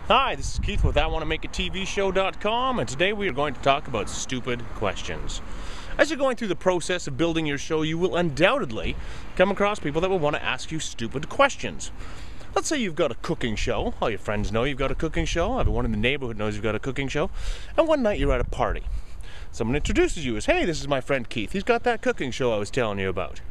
Hi, this is Keith with IWantToMakeATVShow.com, and today we are going to talk about stupid questions. As you're going through the process of building your show, you will undoubtedly come across people that will want to ask you stupid questions. Let's say you've got a cooking show. All your friends know you've got a cooking show. Everyone in the neighborhood knows you've got a cooking show. And one night you're at a party. Someone introduces you as, hey, this is my friend Keith. He's got that cooking show I was telling you about.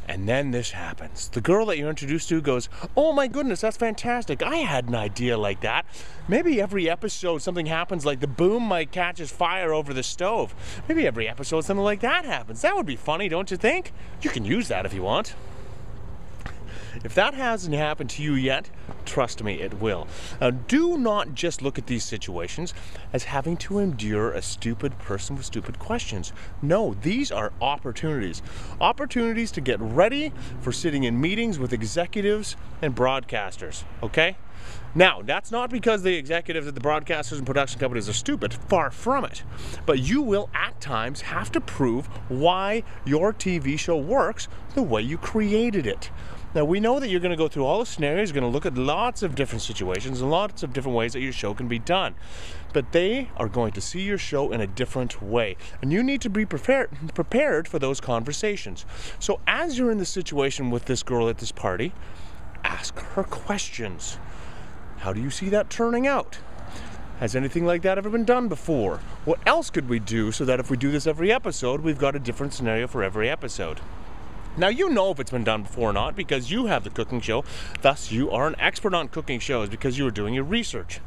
And then this happens. The girl that you're introduced to goes, oh my goodness, that's fantastic. I had an idea like that. Maybe every episode something happens like the boom mic catches fire over the stove. Maybe every episode something like that happens. That would be funny, don't you think? You can use that if you want. If that hasn't happened to you yet, trust me, it will. Now, do not just look at these situations as having to endure a stupid person with stupid questions. No, these are opportunities. Opportunities to get ready for sitting in meetings with executives and broadcasters, okay? Now, that's not because the executives at the broadcasters and production companies are stupid, far from it. But you will, at times, have to prove why your TV show works the way you created it. Now, we know that you're going to go through all the scenarios, you're going to look at lots of different situations and lots of different ways that your show can be done. But they are going to see your show in a different way. And you need to be prepared for those conversations. So as you're in the situation with this girl at this party, ask her questions. How do you see that turning out? Has anything like that ever been done before? What else could we do so that if we do this every episode, we've got a different scenario for every episode? Now, you know if it's been done before or not because you have the cooking show. Thus, you are an expert on cooking shows because you are doing your research.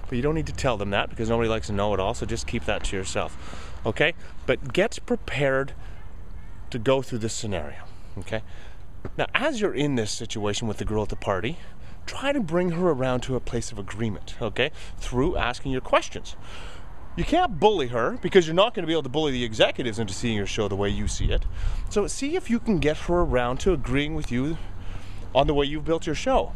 But you don't need to tell them that because nobody likes to know it all, so just keep that to yourself. Okay? But get prepared to go through this scenario. Okay? Now, as you're in this situation with the girl at the party, try to bring her around to a place of agreement, okay? Through asking your questions. You can't bully her because you're not going to be able to bully the executives into seeing your show the way you see it. So see if you can get her around to agreeing with you on the way you've built your show.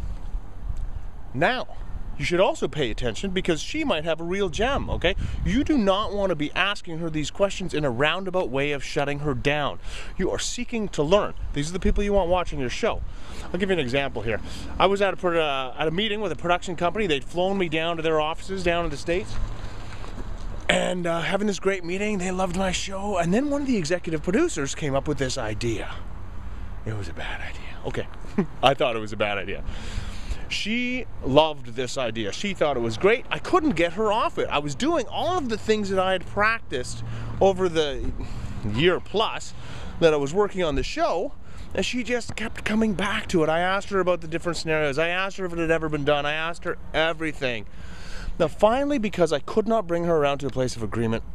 Now, you should also pay attention because she might have a real gem, okay? You do not want to be asking her these questions in a roundabout way of shutting her down. You are seeking to learn. These are the people you want watching your show. I'll give you an example here. I was at a meeting with a production company. They'd flown me down to their offices down in the States. And having this great meeting, they loved my show. And then one of the executive producers came up with this idea. It was a bad idea. Okay, I thought it was a bad idea. She loved this idea. She thought it was great. I couldn't get her off it. I was doing all of the things that I had practiced over the year plus that I was working on the show, and she just kept coming back to it. I asked her about the different scenarios. I asked her if it had ever been done. I asked her everything. Now, finally, because I could not bring her around to a place of agreement,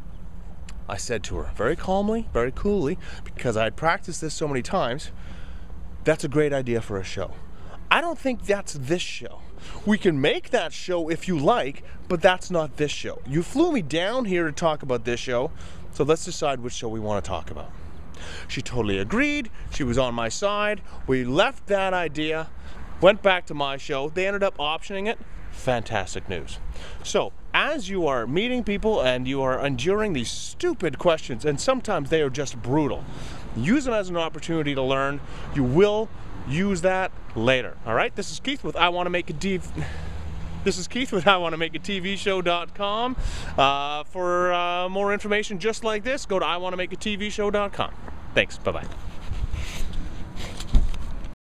I said to her, very calmly, very coolly, because I had practiced this so many times, that's a great idea for a show. I don't think that's this show. We can make that show if you like, but that's not this show. You flew me down here to talk about this show, so let's decide which show we want to talk about. She totally agreed. She was on my side. We left that idea, went back to my show. They ended up optioning it. Fantastic news. So, as you are meeting people and you are enduring these stupid questions, and sometimes they are just brutal, use them as an opportunity to learn. You will use that later. All right? This is Keith with IWantToMakeATVShow.com. For more information just like this, go to IWantToMakeATVShow.com. Thanks. Bye-bye.